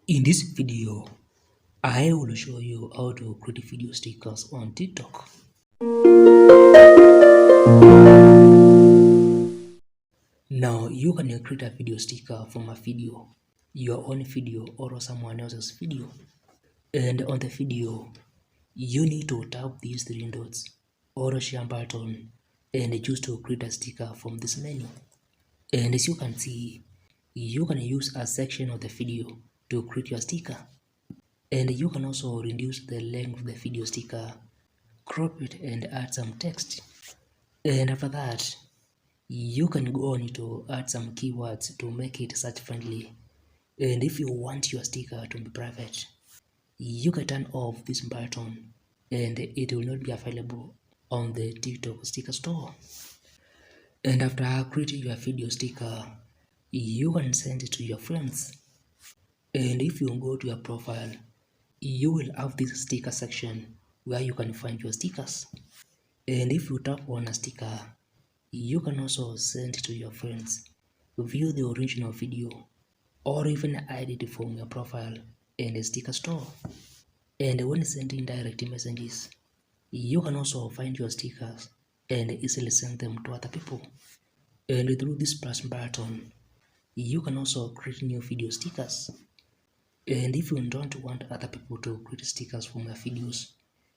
In this video, I will show you how to create video stickers on TikTok. Now, you can create a video sticker from a video, your own video or someone else's video. And on the video, you need to tap these three dots or share button and choose to create a sticker from this menu. And as you can see, you can use a section of the video to create your sticker. And you can also reduce the length of the video sticker, crop it and add some text. And after that, you can go on to add some keywords to make it search friendly. And if you want your sticker to be private, you can turn off this button and it will not be available on the TikTok sticker store. And after creating your video sticker, you can send it to your friends. And if you go to your profile, you will have this sticker section where you can find your stickers. And if you tap on a sticker, you can also send it to your friends, view the original video, or even hide it from your profile in the sticker store. And when sending direct messages, you can also find your stickers and easily send them to other people. And through this plus button, you can also create new video stickers. And if you don't want other people to create stickers from your videos,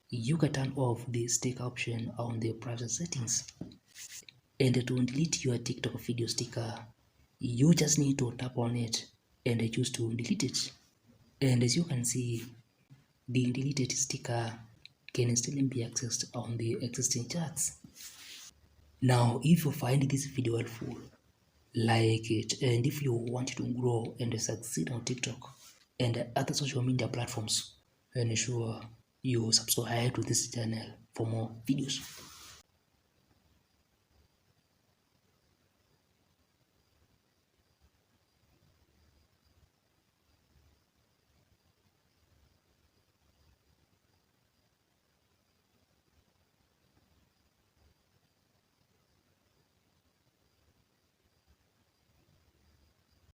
you can turn off the sticker option on the private settings. And to delete your TikTok video sticker, you just need to tap on it and choose to delete it. And as you can see, the deleted sticker can still be accessed on the existing charts. Now, if you find this video helpful, like it, and if you want to grow and succeed on TikTok and other social media platforms, ensure you subscribe to this channel for more videos.